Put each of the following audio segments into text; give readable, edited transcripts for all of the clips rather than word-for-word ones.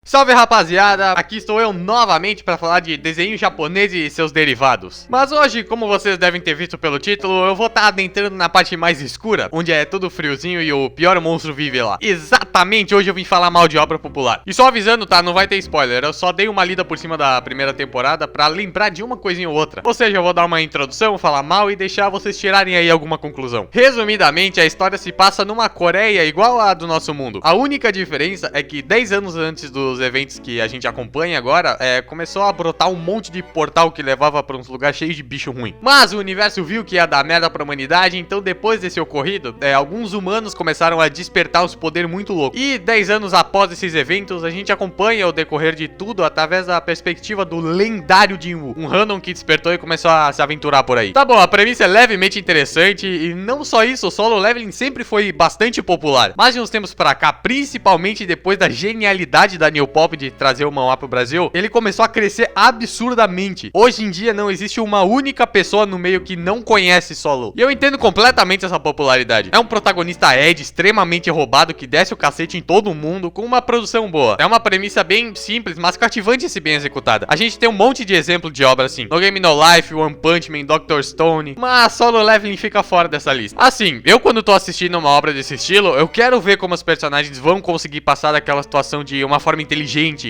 Salve rapaziada, aqui estou eu novamente para falar de desenho japonês e seus derivados. Mas hoje, como vocês devem ter visto pelo título, eu vou estar adentrando na parte mais escura, onde é tudo friozinho e o pior monstro vive lá. Exatamente, hoje eu vim falar mal de obra popular. E só avisando, tá, não vai ter spoiler, eu só dei uma lida por cima da primeira temporada pra lembrar de uma coisinha ou outra. Ou seja, eu vou dar uma introdução, falar mal e deixar vocês tirarem aí alguma conclusão. Resumidamente, a história se passa numa Coreia igual a do nosso mundo. A única diferença é que 10 anos antes dos eventos que a gente acompanha agora, começou a brotar um monte de portal que levava pra uns lugares cheios de bicho ruim. Mas o universo viu que ia dar merda pra humanidade, então depois desse ocorrido, alguns humanos começaram a despertar os poderes muito loucos. E 10 anos após esses eventos, a gente acompanha o decorrer de tudo através da perspectiva do lendário Jinwoo, um random que despertou e começou a se aventurar por aí. Tá bom, a premissa é levemente interessante e não só isso, o solo leveling sempre foi bastante popular. Mas de uns tempos pra cá, principalmente depois da genialidade da New Pop de trazer o manhwa pro Brasil, ele começou a crescer absurdamente. Hoje em dia não existe uma única pessoa no meio que não conhece solo. E eu entendo completamente essa popularidade. É um protagonista Ed extremamente roubado que desce o cacete em todo mundo com uma produção boa. É uma premissa bem simples, mas cativante se bem executada. A gente tem um monte de exemplo de obra assim. No Game No Life, One Punch Man, Dr. Stone, mas Solo Leveling fica fora dessa lista. Assim, eu quando tô assistindo uma obra desse estilo, eu quero ver como os personagens vão conseguir passar daquela situação de uma forma inteligente,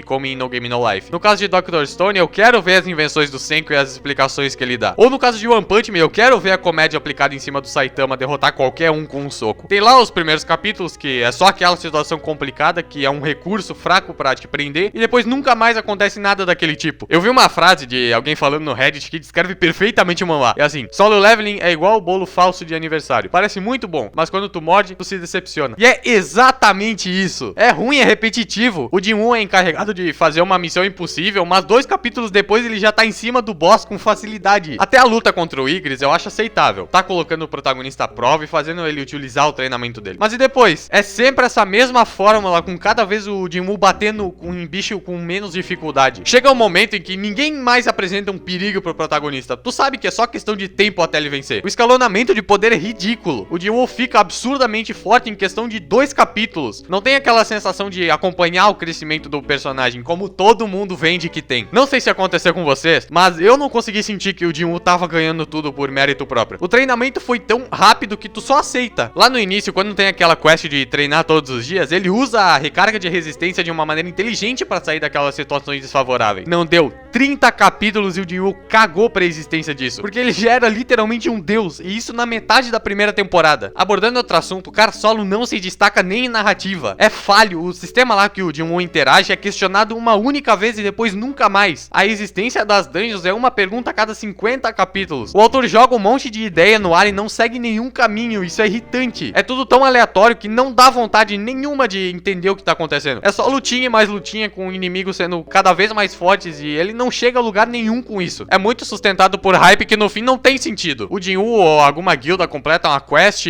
como em No Game No Life. No caso de Dr. Stone, eu quero ver as invenções do Senku e as explicações que ele dá. Ou no caso de One Punch Man, eu quero ver a comédia aplicada em cima do Saitama derrotar qualquer um com um soco. Tem lá os primeiros capítulos que é só aquela situação complicada que é um recurso fraco pra te prender e depois nunca mais acontece nada daquele tipo. Eu vi uma frase de alguém falando no Reddit que descreve perfeitamente o manhwa. É assim: Solo Leveling é igual o bolo falso de aniversário. Parece muito bom, mas quando tu morde, tu se decepciona. E é exatamente isso. É ruim, é repetitivo. O Jinwoo é encarregado de fazer uma missão impossível, mas 2 capítulos depois ele já tá em cima do boss com facilidade. Até a luta contra o Igris eu acho aceitável. Tá colocando o protagonista à prova e fazendo ele utilizar o treinamento dele. Mas e depois? É sempre essa mesma fórmula, com cada vez o Jinwoo batendo em bicho com menos dificuldade. Chega um momento em que ninguém mais apresenta um perigo pro protagonista. Tu sabe que é só questão de tempo até ele vencer. O escalonamento de poder é ridículo. O Jinwoo fica absurdamente forte em questão de 2 capítulos. Não tem aquela sensação de acompanhar o crescimento do personagem, como todo mundo vende que tem. Não sei se aconteceu com vocês, mas eu não consegui sentir que o Jinwoo tava ganhando tudo por mérito próprio. O treinamento foi tão rápido que tu só aceita. Lá no início, quando tem aquela quest de treinar todos os dias, ele usa a recarga de resistência de uma maneira inteligente pra sair daquelas situações desfavoráveis. Não deu 30 capítulos e o Jinwoo cagou pra existência disso, porque ele já era literalmente um deus, e isso na metade da primeira temporada. Abordando outro assunto, o cara solo não se destaca nem em narrativa. É falho, o sistema lá que o Jinwoo interage é questionado uma única vez e depois nunca mais. A existência das dungeons é uma pergunta a cada 50 capítulos. O autor joga um monte de ideia no ar e não segue nenhum caminho, isso é irritante. É tudo tão aleatório que não dá vontade nenhuma de entender o que tá acontecendo. É só lutinha e mais lutinha, com inimigos sendo cada vez mais fortes e ele não chega a lugar nenhum com isso. É muito sustentado por hype que no fim não tem sentido. O Jinwoo ou alguma guilda completa uma quest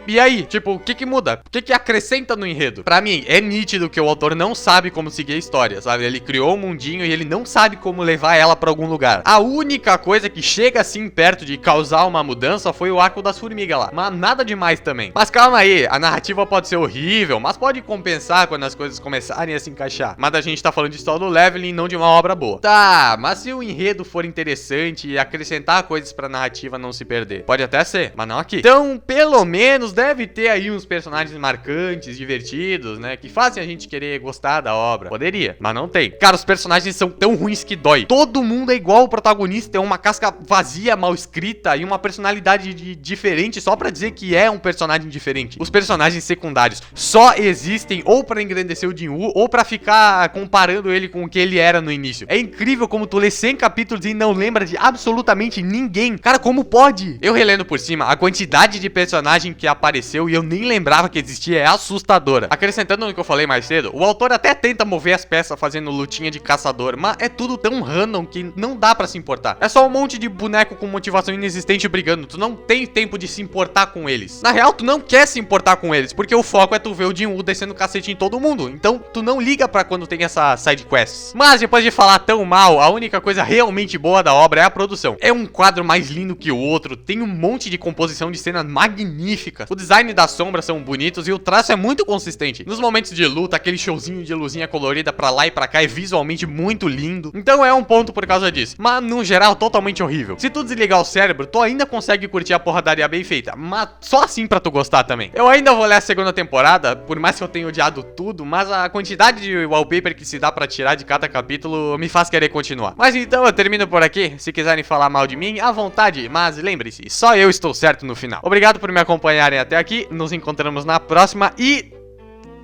e aí? Tipo, o que que muda? O que que acrescenta no enredo? Pra mim, é nítido que o autor não sabe como seguir a história, sabe? Ele criou um mundinho e ele não sabe como levar ela pra algum lugar. A única coisa que chega assim perto de causar uma mudança foi o arco das formigas lá. Mas nada demais também. Mas calma aí, a narrativa pode ser horrível, mas pode compensar quando as coisas começarem a se encaixar. Mas a gente tá falando de solo leveling, não de uma obra boa. Tá, mas se o enredo for interessante e acrescentar coisas pra narrativa não se perder, pode até ser, mas não aqui. Então, pelo menos deve ter aí uns personagens marcantes, divertidos, né? Que fazem a gente querer gostar da obra. Poderia, mas não tem. Cara, os personagens são tão ruins que dói. Todo mundo é igual o protagonista, é uma casca vazia, mal escrita e uma personalidade diferente só pra dizer que é um personagem diferente. Os personagens secundários só existem ou pra engrandecer o Jinwoo ou pra ficar comparando ele com o que ele era no início. É incrível como tu lê 100 capítulos e não lembra de absolutamente ninguém. Cara, como pode? Eu relendo por cima, a quantidade de personagem que apareceu e eu nem lembrava que existia é assustadora. Acrescentando no que eu falei mais cedo, o autor até tenta mover as peças fazendo lutinha de caçador, mas é tudo tão random que não dá pra se importar. É só um monte de boneco com motivação inexistente brigando, tu não tem tempo de se importar com eles. Na real, tu não quer se importar com eles, porque o foco é tu ver o Jinwoo descendo cacete em todo mundo, então tu não liga pra quando tem essa side quests. Mas depois de falar tão mal, a única coisa realmente boa da obra é a produção. É um quadro mais lindo que o outro, tem um monte de composição de cenas magníficas, o design das sombras são bonitos e o traço é muito consistente. Nos momentos de luta, aquele showzinho de luzinha colorida pra lá e pra cá, é visualmente muito lindo. Então é um ponto por causa disso. Mas no geral, totalmente horrível. Se tu desligar o cérebro, tu ainda consegue curtir a porradaria bem feita, mas só assim pra tu gostar também. Eu ainda vou ler a segunda temporada, por mais que eu tenha odiado tudo, mas a quantidade de wallpaper que se dá pra tirar de cada capítulo me faz querer continuar. Mas então eu termino por aqui. Se quiserem falar mal de mim, à vontade, mas lembre-se, só eu estou certo no final. Obrigado por me acompanharem até aqui, nos encontramos na próxima e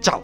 tchau!